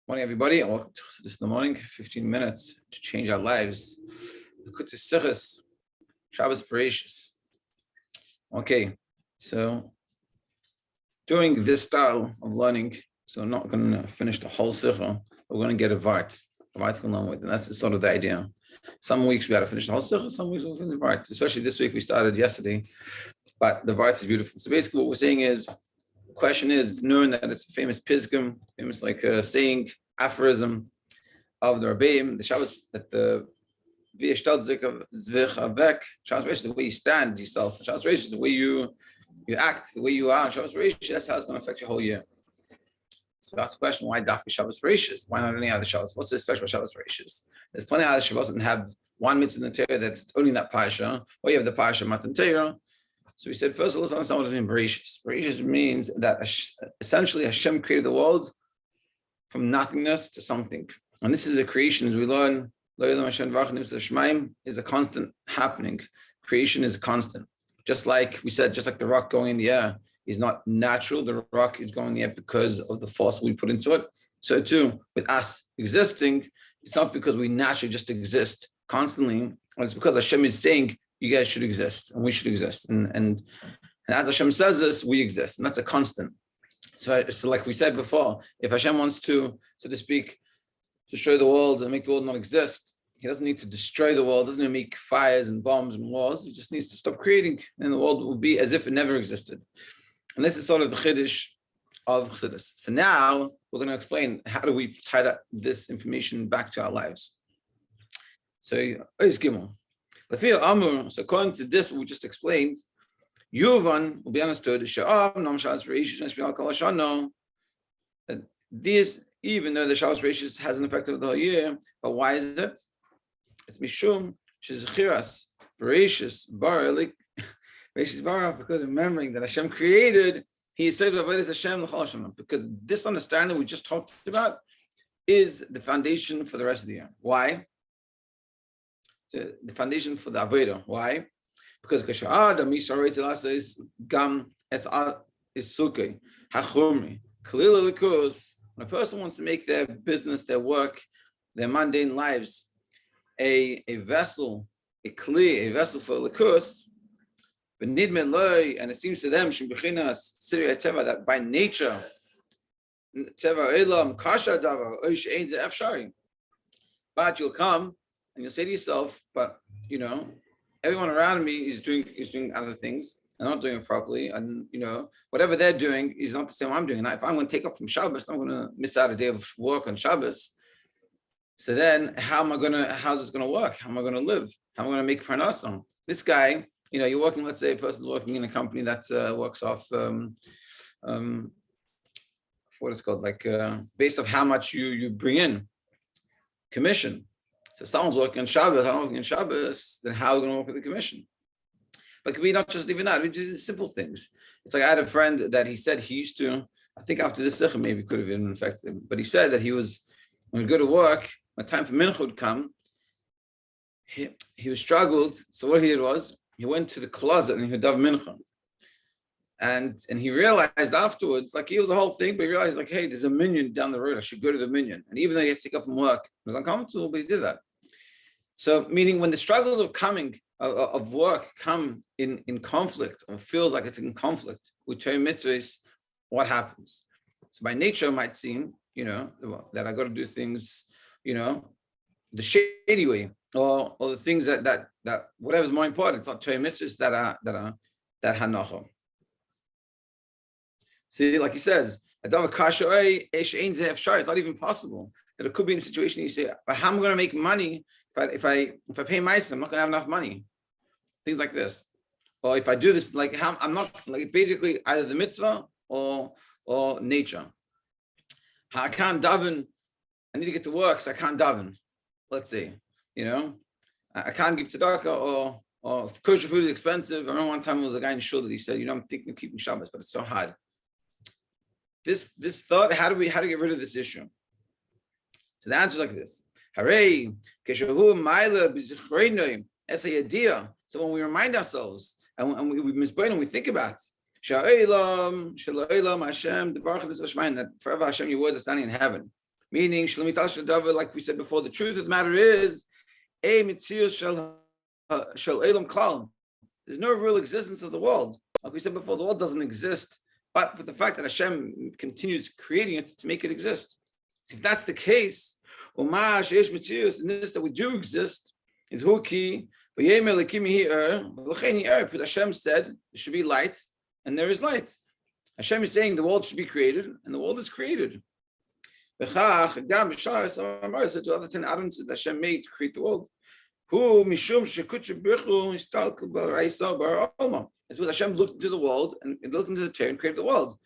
Morning, everybody, and welcome to this in the morning. 15 minutes to change our lives. Sicha, Shabbos Bereishis. Okay, so during this style of learning, so I'm not going to finish the whole Sicha. We're going to get a Vart to learn with, and that's sort of the idea. Some weeks we got to finish the whole Sicha, some weeks we'll finish the Vart. Especially this week, we started yesterday, but the Vart is beautiful. So basically, what we're saying is, the question is, knowing that it's a famous pisgum, famous saying, aphorism of the Rabbeim, the Shabbos, that the Shabbos Bereishis is the way you stand yourself. Shabbos Bereishis is the way you act, the way you are. Shabbos Bereishis, that's how it's going to affect your whole year. So that's the question: why Dafka Shabbos Bereishis? Why not any other Shabbos? What's so special about Shabbos Bereishis? There's plenty of other Shabbos that have one mitzvah in the Torah that's only in that parsha, or you have the parsha Matan Torah. So we said, first of all, let's understand what does it mean, Bereishis. Bereishis means that essentially Hashem created the world from nothingness to something. And this is a creation, as we learn, is a constant happening. Creation is a constant. Just like we said, just like the rock going in the air is not natural, the rock is going in the air because of the force we put into it. So too, with us existing, it's not because we naturally just exist constantly, it's because Hashem is saying, you guys should exist, and we should exist. And as Hashem says this, we exist, and that's a constant. So like we said before, if Hashem wants to, so to speak, destroy the world and make the world not exist, he doesn't need to destroy the world, doesn't need to make fires and bombs and wars, he just needs to stop creating, and the world will be as if it never existed. And this is sort of the Chiddush of Chassidus. So now we're going to explain how do we tie this information back to our lives. So, Gimel. So according to this, what we just explained, Yuvan will be understood that these, even though the Shabbos Bereishis has an effect of the whole year, but why is it? It's Mishum Shezichiras Bereishis Bara because remembering that Hashem created, He said Hashem because this understanding we just talked about is the foundation for the rest of the year. Why? The foundation for the Avodah. Why? Because when a person wants to make their business, their work, their mundane lives a vessel, a vessel for likus, and it seems to them that by nature, but you'll come and you'll say to yourself, but everyone around me is doing other things. I'm not doing it properly, and whatever they're doing is not the same I'm doing. And if I'm going to take off from Shabbos, I'm going to miss out a day of work on Shabbos. So then, how's this going to work? How am I going to live? How am I going to make parnasa? This guy, you're working. Let's say a person's working in a company that works off what it's called, based off how much you bring in, commission. So if someone's working on Shabbos, I'm working on Shabbos, then how are we going to work with the commission? But it could be not just even that, we do simple things. It's like I had a friend that he said he used to, I think after this Sicha maybe could have been affected him, but he said that when he'd go to work, when time for Mincha would come, he was struggled. So what he did was, he went to the closet and he would daven Mincha. And he realized afterwards, he was the whole thing, but he realized hey, there's a minyan down the road. I should go to the minyan. And even though he had to take off from work, it was uncomfortable, but he did that. So meaning when the struggles of work come in conflict, or feels like it's in conflict with Torah mitzvahs, what happens? So by nature, it might seem, that I got to do things, the shady way, or the things that whatever's more important. It's not Torah mitzvahs that hanacha. See, like he says, it's not even possible that it could be in a situation you say, but how am I going to make money if I pay myself? I'm not going to have enough money. Things like this. Or if I do this, I'm not, basically either the mitzvah or nature. I can't daven. I need to get to work, so I can't daven. Let's say, I can't give tzedakah, or if kosher food is expensive. I remember one time there was a guy in shul that he said, I'm thinking of keeping Shabbos, but it's so hard. This thought, how to get rid of this issue? So the answer is like this. Hooray! That's the idea. So when we remind ourselves and we misburn and we think about Hashem, that forever Hashem, your words are standing in heaven. Meaning, like we said before, the truth of the matter is, there's no real existence of the world. Like we said before, the world doesn't exist, but for the fact that Hashem continues creating it to make it exist. So if that's the case, and this that we do exist is Huki, because Hashem said there should be light, and there is light. Hashem is saying the world should be created, and the world is created. So the other 10 atoms that Hashem made to create the world. It's because Hashem looked into the world and looked into the Torah and created the world.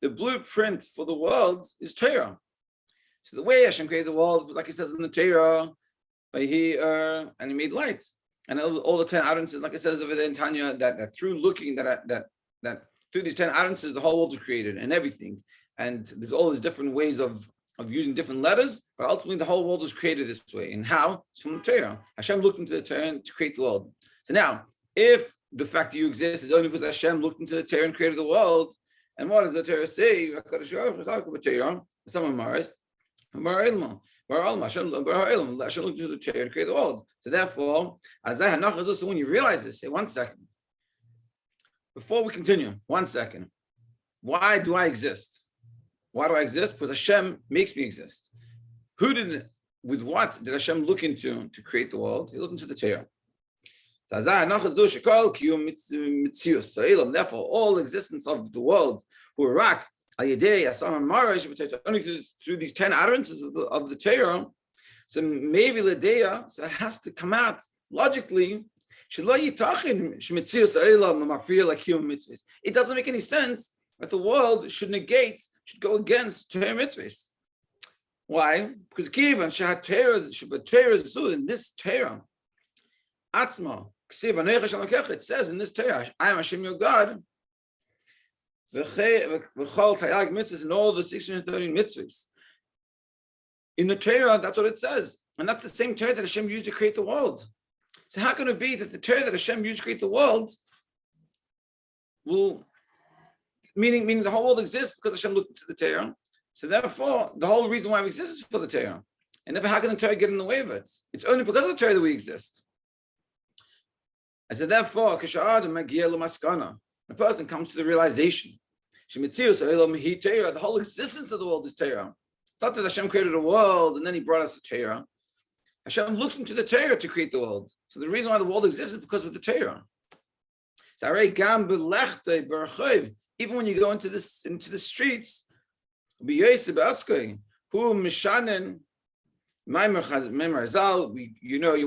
The blueprint for the world is Torah. So the way Hashem created the world was like he says in the Torah, and he made light. And all the 10 utterances, like it says over there in Tanya, that through looking that through these 10 utterances, the whole world is created and everything. And there's all these different ways of using different letters, but ultimately the whole world was created this way. And how? It's from the Torah. Hashem looked into the Torah to create the world. So now, if the fact that you exist is only because Hashem looked into the Torah and created the world, and what does the Torah say? Hashem looked into the Torah and created the world. So therefore, so when you realize this, say 1 second. Before we continue, 1 second. Why do I exist? Why do I exist? Because Hashem makes me exist. With what did Hashem look into to create the world? He looked into the Torah. Therefore, all existence of the world, only through these 10 utterances of the Torah, so maybe Ladea, so it has to come out logically. It doesn't make any sense that the world should go against Torah mitzvahs. Why? Because given in this Torah, it says in this Torah, I am Hashem your God. And all the 630 mitzvahs. In the Torah, that's what it says. And that's the same Torah that Hashem used to create the world. So how can it be that the Torah that Hashem used to create the world meaning the whole world exists because Hashem looked into the Torah. So therefore, the whole reason why we exist is for the Torah. And therefore, how can the Torah get in the way of it? It's only because of the Torah that we exist. I said, therefore, the person comes to the realization, the whole existence of the world is Torah. It's not that Hashem created a world and then he brought us the Torah. Hashem looked into the Torah to create the world. So the reason why the world exists is because of the Torah. Even when you go into the streets, you're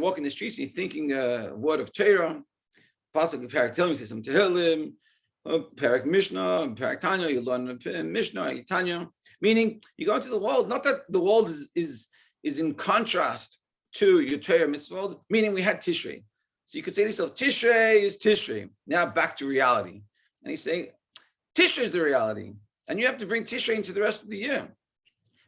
walking the streets and you're thinking a word of Torah. Pasuk of Parak Tehillim, you say some Tehillim, Parak Mishnah, Parak Tanya, you learn Mishnah, Tanya. Meaning, you go into the world, not that the world is in contrast to your Torah mitzvah, meaning we had Tishrei. So you could say to yourself, Tishrei is Tishrei. Now back to reality. And you say, Tishrei is the reality. And you have to bring Tishrei into the rest of the year.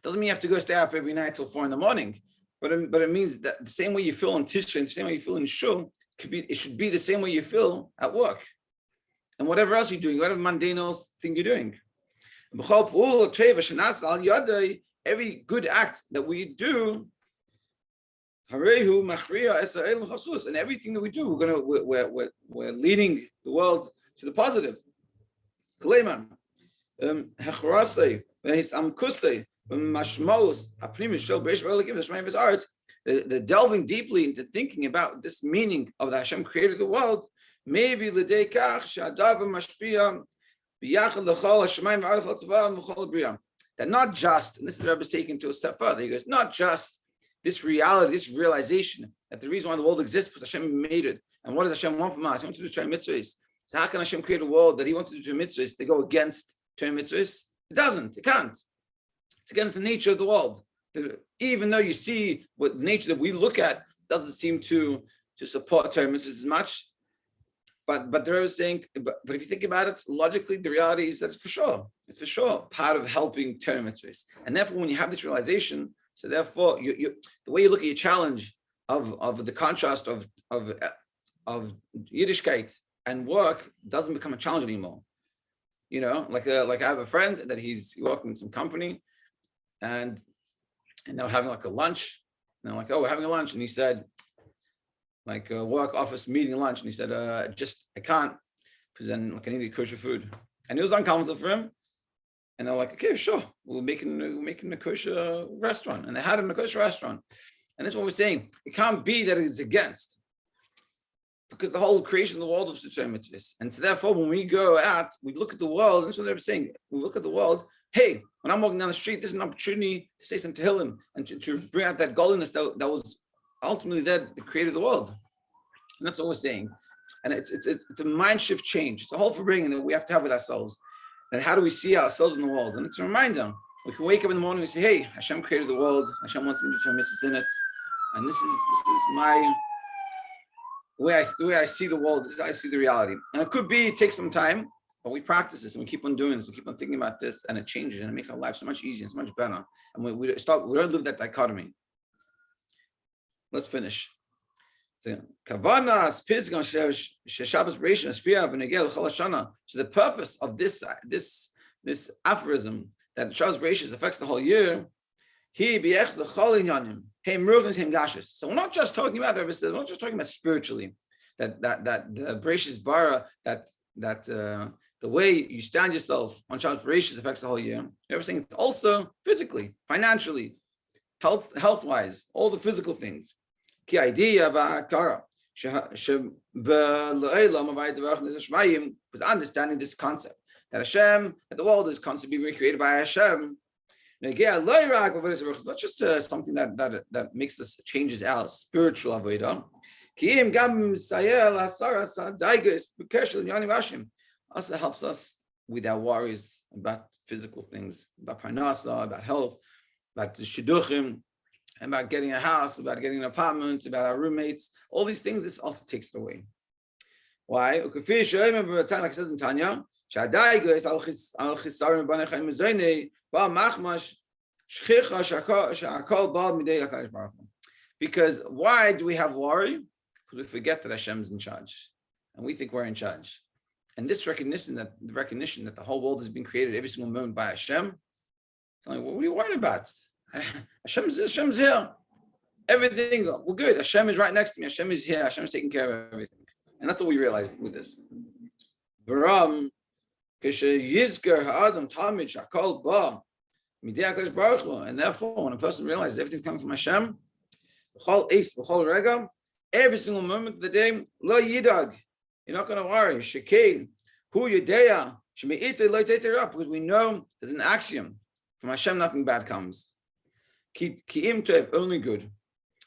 Doesn't mean you have to go stay up every night till 4 a.m, but it means that the same way you feel in Tishrei, the same way you feel in Shul, it should be the same way you feel at work. And whatever else you're doing, whatever mundane thing you're doing. Every good act that we do, and everything that we do, we're leading the world to the positive. The delving deeply into thinking about this meaning of that Hashem created the world, maybe that not just, and this is the Rebbe is taken to a step further, he goes, not just this reality, this realization that the reason why the world exists because Hashem made it. And what does Hashem want from us? He wants to do Torah mitzvahs. So how can Hashem create a world that he wants to do Torah mitzvahs? They go against Torah mitzvahs? It doesn't. It can't. It's against the nature of the world. Even though you see what nature that we look at doesn't seem to support Torah mitzvahs as much. But the Rebbe is saying, but if you think about it, logically, the reality is that it's for sure part of helping Torah mitzvahs. And therefore, when you have this realization, so therefore, the way you look at your challenge of the contrast of Yiddishkeit and work doesn't become a challenge anymore. Like I have a friend that he's working in some company, and and they were having like a lunch. And they're like, oh, we're having a lunch. And he said, like a work office meeting lunch. And he said, I can't, because then like I need to eat kosher food. And it was uncomfortable for him. And they're like, okay, sure. We're making a kosher restaurant. And they had him in a kosher restaurant. And that's what we're saying. It can't be that it's against. Because the whole creation of the world was determined to this. And so therefore, when we go out, we look at the world, and that's what they were saying. We look at the world, hey, when I'm walking down the street, this is an opportunity to say something to Tehillim and to bring out that godliness that was ultimately that created the world. And that's what we're saying. And it's a mind shift change. It's a whole upbringing that we have to have with ourselves. And how do we see ourselves in the world? And it's a reminder. We can wake up in the morning and say, hey, Hashem created the world. Hashem wants me to do mitzvahs in it. And this is my the way I see the world. This is how I see the reality. And it could be, it takes some time, but we practice this and we keep on doing this. We keep on thinking about this, and it changes, and it makes our life so much easier, so much better. And we don't live that dichotomy. Let's finish. So the purpose of this aphorism that Shabbos Bereishis affects the whole year. So we're not just talking about we're not just talking about spiritually, that the Bereishis bara, that the way you stand yourself on Shabbos Bereishis affects the whole year. Everything, it's also physically, financially, health-wise, all the physical things. Ki idea was understanding this concept that Hashem, that the world is constantly being created by Hashem. Not just something that makes us changes our spiritual avodah. Also helps us with our worries about physical things, about parnasa, about health, about the shidduchim, about getting a house, about getting an apartment, about our roommates. All these things, this also takes it away. Why? Like it says in Tanya, because why do we have worry? Because we forget that Hashem is in charge, and we think we're in charge. And this recognition that the whole world has been created every single moment by Hashem, it's like, what are you worried about? Hashem's here. Everything, we're good. Hashem is right next to me. Hashem is here. Hashem is taking care of everything. And that's what we realize with this. And therefore, when a person realizes everything's coming from Hashem, every single moment of the day, lo yidag, you're not going to worry. Shekein, hu yedeya, because we know there's an axiom from Hashem, nothing bad comes. Ki'im tev, only good.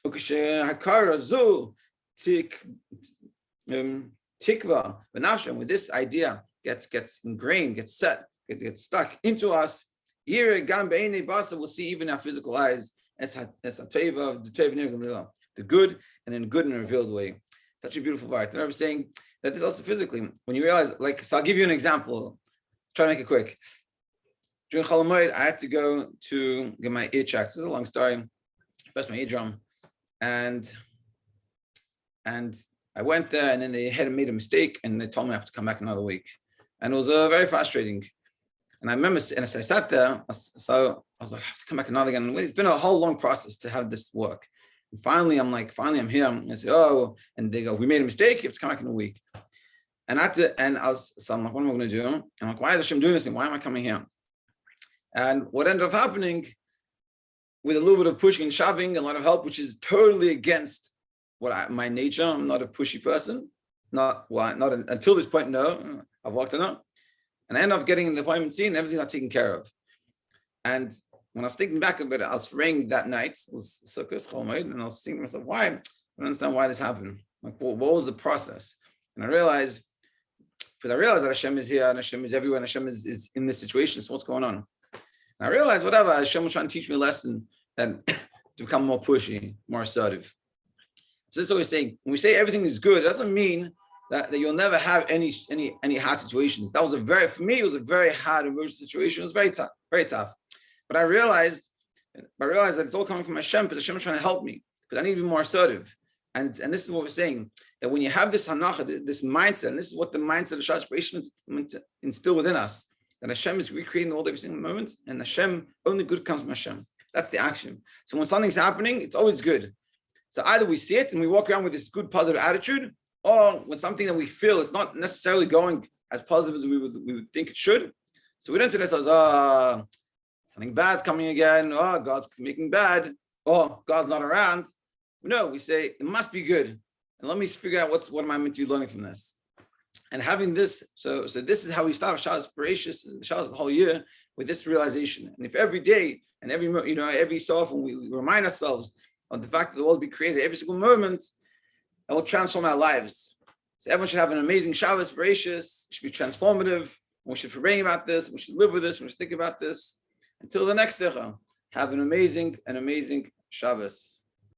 Tikva, v'nafshem, with this idea gets ingrained, gets set, gets stuck into us. We'll see even our physical eyes as the good, and in good and revealed way. Such a beautiful part. And I was saying that this also physically, when you realize, like, so I'll give you an example. Try to make it quick. During Chol Hamoed, I had to go to get my ear checked. This is a long story. Pressed my eardrum, and I went there, and then they had made a mistake, and they told me I have to come back another week, and it was very frustrating. And I remember, and as I sat there, so I was like, I have to come back another again. And it's been a whole long process to have this work. And finally, I'm here. And I say, oh, and they go, we made a mistake. You have to come back in a week. And I'm like, what am I going to do? I'm like, why is Hashem doing this thing? Why am I coming here? And what ended up happening, with a little bit of pushing and shoving, a lot of help, which is totally against my nature. I'm not a pushy person. Until this point, no. I've walked it up. And I ended up getting the appointment seen, and everything got taken care of. And when I was thinking back about it, I was praying that night, it was Sukkot, Chol Hamoed, and I was thinking to myself, why? I don't understand why this happened. Like, what was the process? And I realized that Hashem is here, and Hashem is everywhere, and Hashem is in this situation. So what's going on? And I realized, whatever, Hashem was trying to teach me a lesson that to become more pushy, more assertive. So this is what we're saying. When we say everything is good, it doesn't mean that you'll never have any hard situations. That was for me, it was a very hard emergency situation. It was very tough, very tough. But I realized that it's all coming from Hashem, because Hashem is trying to help me, because I need to be more assertive. And this is what we're saying, that when you have this hanacha, this mindset, and this is what the mindset of Shabbos Bereishis is meant to instill within us, that Hashem is recreating the world every single moment, and Hashem, only good comes from Hashem. That's the action. So when something's happening, it's always good. So either we see it and we walk around with this good positive attitude, or when something that we feel it's not necessarily going as positive as we would think it should. So we don't say this as something bad's coming again, or God's making bad, or God's not around. No, we say it must be good. And let me figure out what am I meant to be learning from this. And having this, so this is how we start Shabbos Bereishis, Shabbos the whole year, with this realization. And if every day and every so often we remind ourselves of the fact that the world will be created every single moment, it will transform our lives. So everyone should have an amazing Shabbos Bereishis. It should be transformative. We should forget about this. We should live with this. We should think about this. Until the next Sicha, have an amazing Shabbos.